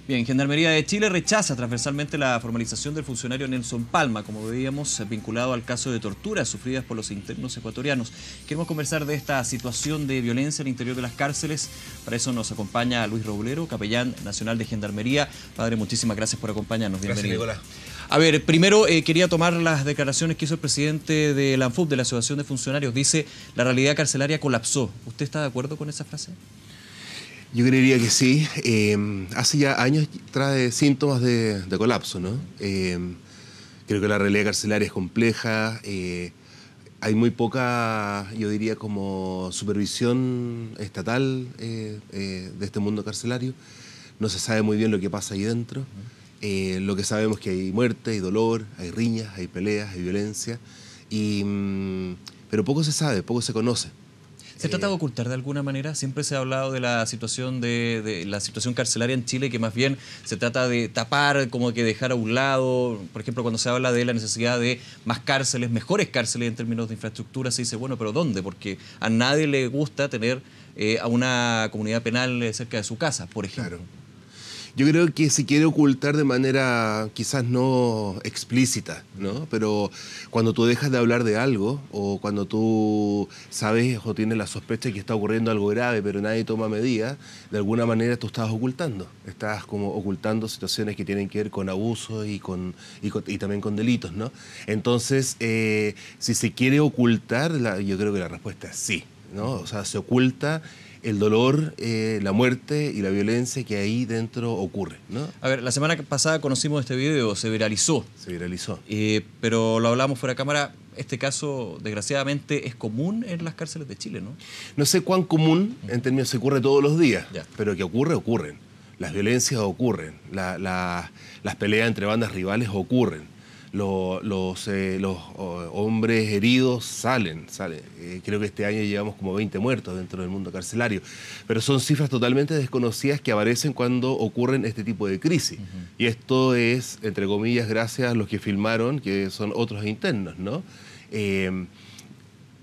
Bien, Gendarmería de Chile rechaza transversalmente la formalización del funcionario Nelson Palma, como veíamos, vinculado al caso de torturas sufridas por los internos ecuatorianos. Queremos conversar de esta situación de violencia al interior de las cárceles. Para eso nos acompaña Luis Roblero, capellán nacional de Gendarmería. Padre, muchísimas gracias por acompañarnos. Bienvenido. Gracias, Nicolás. A ver, primero quería tomar las declaraciones que hizo el presidente de la ANFUP, de la Asociación de Funcionarios. Dice, la realidad carcelaria colapsó. ¿Usted está de acuerdo con esa frase? Yo creería que sí. Hace ya años trae síntomas de colapso, ¿no? Creo que la realidad carcelaria es compleja. Hay muy poca, yo diría, como supervisión estatal de este mundo carcelario. No se sabe muy bien lo que pasa ahí dentro. Lo que sabemos es que hay muerte, hay dolor, hay riñas, hay peleas, hay violencia. Pero poco se sabe, poco se conoce. ¿Se trata de ocultar de alguna manera? Siempre se ha hablado de la situación la situación carcelaria en Chile, que más bien se trata de tapar, como que dejar a un lado. Por ejemplo, cuando se habla de la necesidad de más cárceles, mejores cárceles en términos de infraestructura, se dice, bueno, pero ¿dónde? Porque a nadie le gusta tener a una comunidad penal cerca de su casa, por ejemplo. Claro. Yo creo que se quiere ocultar de manera quizás no explícita, ¿no? Pero cuando tú dejas de hablar de algo o cuando tú sabes o tienes la sospecha de que está ocurriendo algo grave pero nadie toma medidas, de alguna manera tú estás ocultando. Estás como ocultando situaciones que tienen que ver con abusos y también con delitos, ¿no? Entonces, si se quiere ocultar, yo creo que la respuesta es sí, ¿no? O sea, se oculta el dolor, la muerte y la violencia que ahí dentro ocurre, ¿no? A ver, la semana pasada conocimos este video, se viralizó. Se viralizó. Pero lo hablamos fuera de cámara, este caso desgraciadamente es común en las cárceles de Chile, ¿no? No sé cuán común, en términos se ocurre todos los días, Ya. pero que ocurren. Las violencias ocurren, las peleas entre bandas rivales ocurren. Los hombres heridos salen. Creo que este año llevamos como 20 muertos dentro del mundo carcelario. Pero son cifras totalmente desconocidas que aparecen cuando ocurren este tipo de crisis. Y esto es, entre comillas, gracias a los que filmaron, que son otros internos, ¿no?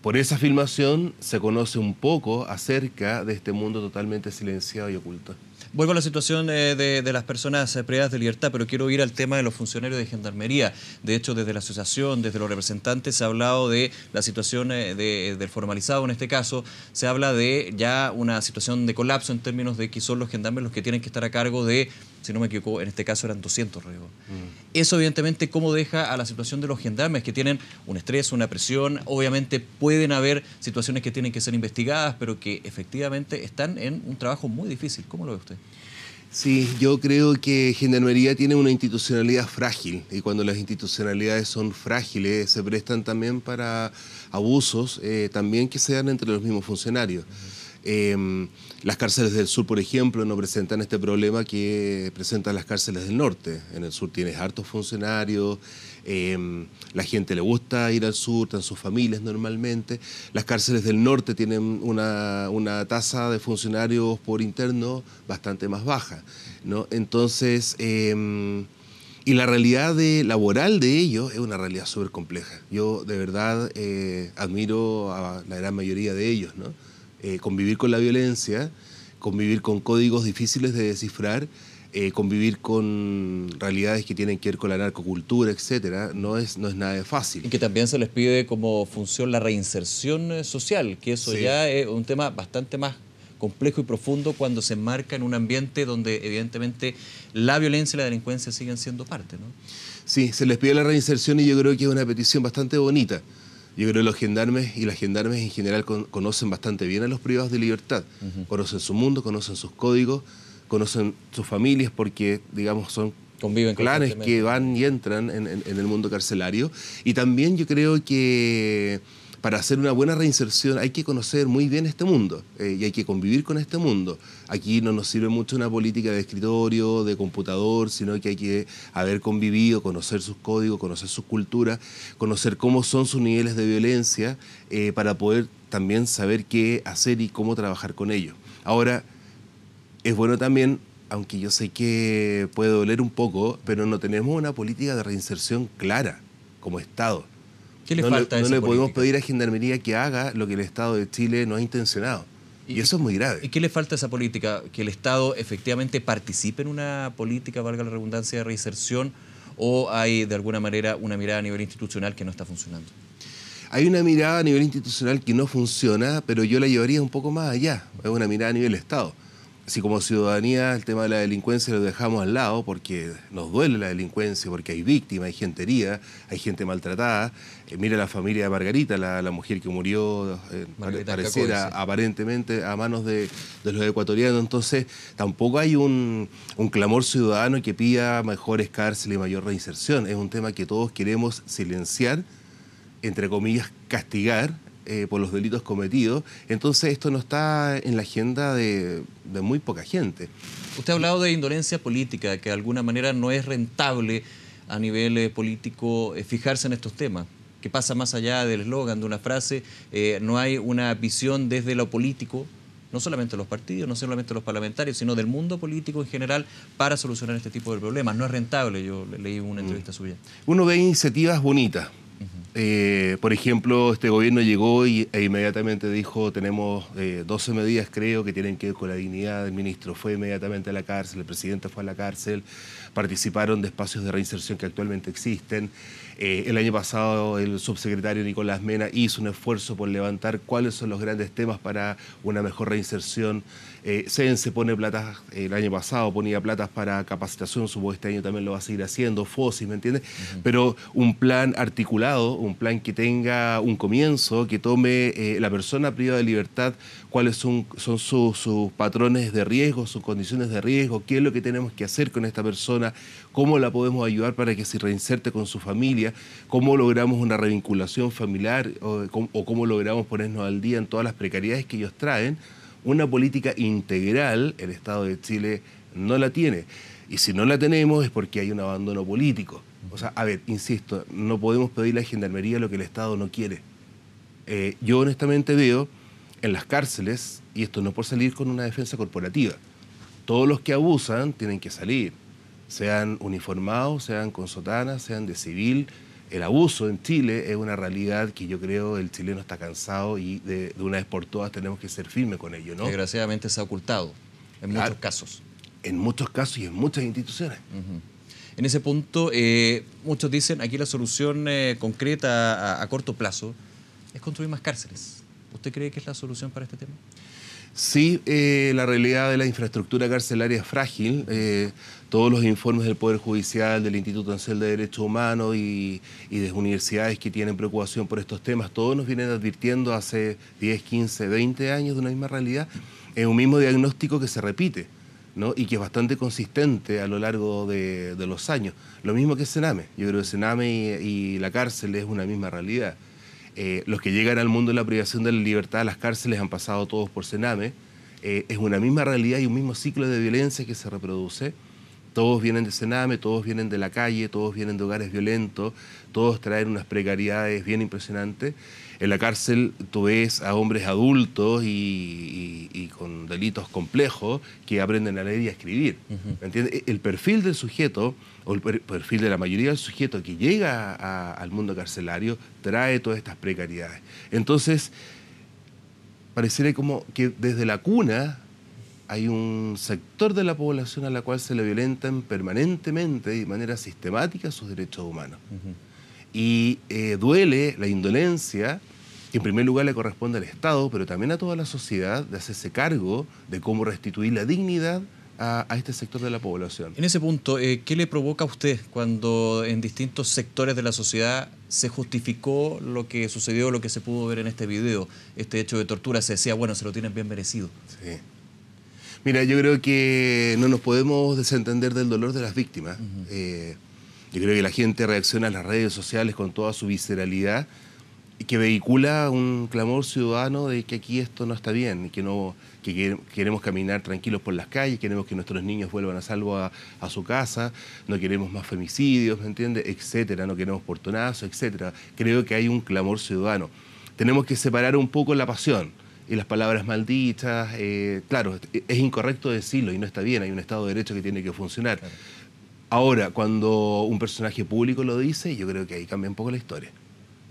Por esa filmación se conoce un poco acerca de este mundo totalmente silenciado y oculto. Vuelvo a la situación de las personas privadas de libertad, pero quiero ir al tema de los funcionarios de Gendarmería. De hecho, desde la asociación, desde los representantes, se ha hablado de la situación del formalizado en este caso. Se habla de ya una situación de colapso en términos de que son los gendarmes los que tienen que estar a cargo de, si no me equivoco, en este caso eran 200 riesgos. Eso, evidentemente, ¿cómo deja a la situación de los gendarmes que tienen un estrés, una presión? Obviamente pueden haber situaciones que tienen que ser investigadas, pero que efectivamente están en un trabajo muy difícil. ¿Cómo lo ve usted? Sí, yo creo que Gendarmería tiene una institucionalidad frágil y cuando las institucionalidades son frágiles se prestan también para abusos también que se dan entre los mismos funcionarios. Las cárceles del sur, por ejemplo, no presentan este problema que presentan las cárceles del norte. En el sur tienes hartos funcionarios, la gente le gusta ir al sur, están sus familias normalmente. Las cárceles del norte tienen una tasa de funcionarios por interno bastante más baja, ¿no? Entonces, y la realidad laboral de ellos es una realidad súper compleja. Yo de verdad admiro a la gran mayoría de ellos, ¿no? Convivir con la violencia, convivir con códigos difíciles de descifrar, convivir con realidades que tienen que ver con la narcocultura, etcétera, no es nada de fácil. Y que también se les pide como función la reinserción social, que eso sí, ya es un tema bastante más complejo y profundo cuando se enmarca en un ambiente donde evidentemente la violencia y la delincuencia siguen siendo parte, ¿no? Sí, se les pide la reinserción y yo creo que es una petición bastante bonita. Yo creo que los gendarmes y las gendarmes en general conocen bastante bien a los privados de libertad. Conocen su mundo, conocen sus códigos, conocen sus familias porque, digamos, son clanes que van y entran en el mundo carcelario. Y también yo creo que para hacer una buena reinserción hay que conocer muy bien este mundo y hay que convivir con este mundo. Aquí no nos sirve mucho una política de escritorio, de computador, sino que hay que haber convivido, conocer sus códigos, conocer sus culturas, conocer cómo son sus niveles de violencia para poder también saber qué hacer y cómo trabajar con ellos. Ahora, es bueno también, aunque yo sé que puede doler un poco, pero no tenemos una política de reinserción clara como Estado. ¿Qué le falta a esa política? No le podemos política? pedir a Gendarmería que haga lo que el Estado de Chile no ha intencionado. Y eso es muy grave. ¿Y qué le falta a esa política? ¿Que el Estado efectivamente participe en una política, valga la redundancia, de reinserción, o hay de alguna manera una mirada a nivel institucional que no está funcionando? Hay una mirada a nivel institucional que no funciona, pero yo la llevaría un poco más allá. Es una mirada a nivel Estado. Si como ciudadanía el tema de la delincuencia lo dejamos al lado porque nos duele la delincuencia, porque hay víctimas, hay gente herida, hay gente maltratada. Mira la familia de Margarita, la mujer que murió, pareciera aparentemente a manos de los ecuatorianos. Entonces tampoco hay un clamor ciudadano que pida mejores cárceles y mayor reinserción. Es un tema que todos queremos silenciar, entre comillas, castigar por los delitos cometidos. Entonces esto no está en la agenda de muy poca gente. Usted ha hablado de indolencia política, que de alguna manera no es rentable a nivel político fijarse en estos temas, que pasa más allá del eslogan, de una frase. No hay una visión desde lo político, no solamente los partidos, no solamente los parlamentarios, sino del mundo político en general para solucionar este tipo de problemas. No es rentable, yo leí una entrevista suya. Uno ve iniciativas bonitas. Por ejemplo, este gobierno llegó e inmediatamente dijo, tenemos 12 medidas, creo, que tienen que ver con la dignidad. El ministro fue inmediatamente a la cárcel, el presidente fue a la cárcel, participaron de espacios de reinserción que actualmente existen. El año pasado el subsecretario Nicolás Mena hizo un esfuerzo por levantar cuáles son los grandes temas para una mejor reinserción. CENSE pone plata, el año pasado ponía platas para capacitación, supongo este año también lo va a seguir haciendo, FOSI, ¿me entiendes? Pero un plan articulado, un plan que tenga un comienzo, que tome la persona privada de libertad, cuáles son sus patrones de riesgo, sus condiciones de riesgo, qué es lo que tenemos que hacer con esta persona, cómo la podemos ayudar para que se reinserte con su familia, cómo logramos una revinculación familiar o cómo logramos ponernos al día en todas las precariedades que ellos traen. Una política integral el Estado de Chile no la tiene. Y si no la tenemos es porque hay un abandono político. O sea, a ver, insisto, no podemos pedirle a Gendarmería lo que el Estado no quiere. Yo honestamente veo en las cárceles, y esto no por salir con una defensa corporativa, todos los que abusan tienen que salir, sean uniformados, sean con sotana, sean de civil. El abuso en Chile es una realidad que yo creo el chileno está cansado y de una vez por todas tenemos que ser firmes con ello, ¿no? Desgraciadamente se ha ocultado en muchos casos. En muchos casos y en muchas instituciones. En ese punto, muchos dicen aquí la solución concreta a corto plazo es construir más cárceles. ¿Usted cree que es la solución para este tema? Sí, la realidad de la infraestructura carcelaria es frágil. Todos los informes del Poder Judicial, del Instituto Nacional de Derechos Humanos y de universidades que tienen preocupación por estos temas, todos nos vienen advirtiendo hace 10, 15, 20 años de una misma realidad. Es un mismo diagnóstico que se repite, ¿no? Y que es bastante consistente a lo largo de los años. Lo mismo que Sename. Yo creo que Sename y la cárcel es una misma realidad. Los que llegan al mundo de la privación de la libertad, las cárceles han pasado todos por Sename. Es una misma realidad y un mismo ciclo de violencia que se reproduce. Todos vienen de Sename, todos vienen de la calle, todos vienen de hogares violentos, todos traen unas precariedades bien impresionantes. En la cárcel tú ves a hombres adultos y con delitos complejos que aprenden a leer y a escribir. ¿Me entiendes? El perfil del sujeto, o el perfil de la mayoría del sujeto que llega al mundo carcelario, trae todas estas precariedades. Entonces, pareciera como que desde la cuna hay un sector de la población a la cual se le violentan permanentemente y de manera sistemática sus derechos humanos. Y duele la indolencia, que en primer lugar le corresponde al Estado, pero también a toda la sociedad, de hacerse cargo de cómo restituir la dignidad a este sector de la población. En ese punto, ¿qué le provoca a usted cuando en distintos sectores de la sociedad se justificó lo que sucedió, lo que se pudo ver en este video? Este hecho de tortura, se decía, bueno, se lo tienen bien merecido. Sí. Mira, yo creo que no nos podemos desentender del dolor de las víctimas. Yo creo que la gente reacciona a las redes sociales con toda su visceralidad y que vehicula un clamor ciudadano de que aquí esto no está bien y que queremos caminar tranquilos por las calles, queremos que nuestros niños vuelvan a salvo a su casa, no queremos más femicidios, ¿me entiendes? Etcétera, no queremos portonazos, etcétera. Creo que hay un clamor ciudadano. Tenemos que separar un poco la pasión y las palabras malditas. Claro, es incorrecto decirlo y no está bien, hay un Estado de Derecho que tiene que funcionar. Claro. Ahora, cuando un personaje público lo dice, yo creo que ahí cambia un poco la historia.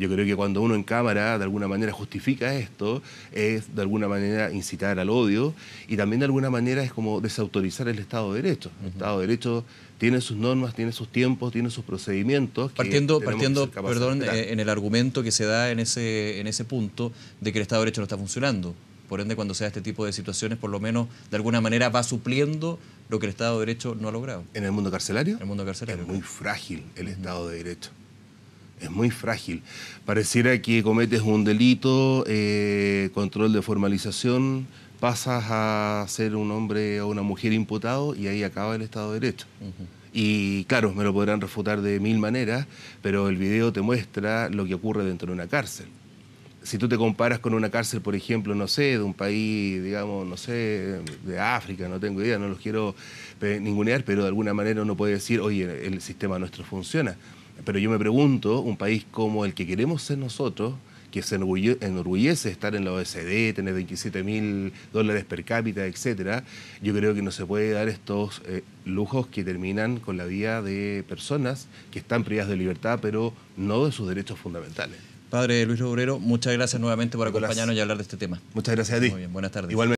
Yo creo que cuando uno en cámara de alguna manera justifica esto, es de alguna manera incitar al odio y también de alguna manera es como desautorizar el Estado de Derecho. El Estado de Derecho tiene sus normas, tiene sus tiempos, tiene sus procedimientos. Partiendo perdón, en el argumento que se da en ese punto de que el Estado de Derecho no está funcionando. Por ende, cuando se da este tipo de situaciones, por lo menos, de alguna manera va supliendo lo que el Estado de Derecho no ha logrado. ¿En el mundo carcelario? En el mundo carcelario. Es muy frágil el Estado de Derecho. Es muy frágil. Pareciera que cometes un delito, control de formalización, pasas a ser un hombre o una mujer imputado y ahí acaba el Estado de Derecho. Y claro, me lo podrán refutar de mil maneras, pero el video te muestra lo que ocurre dentro de una cárcel. Si tú te comparas con una cárcel, por ejemplo, no sé, de un país, digamos, no sé, de África, no tengo idea, no los quiero ningunear, pero de alguna manera uno puede decir, oye, el sistema nuestro funciona. Pero yo me pregunto, un país como el que queremos ser nosotros, que se enorgullece estar en la OECD, tener $27.000 per cápita, etcétera, yo creo que no se puede dar estos lujos que terminan con la vida de personas que están privadas de libertad, pero no de sus derechos fundamentales. Padre Luis Obrero, muchas gracias nuevamente por acompañarnos y hablar de este tema. Muchas gracias a ti. Muy bien, buenas tardes. Igualmente.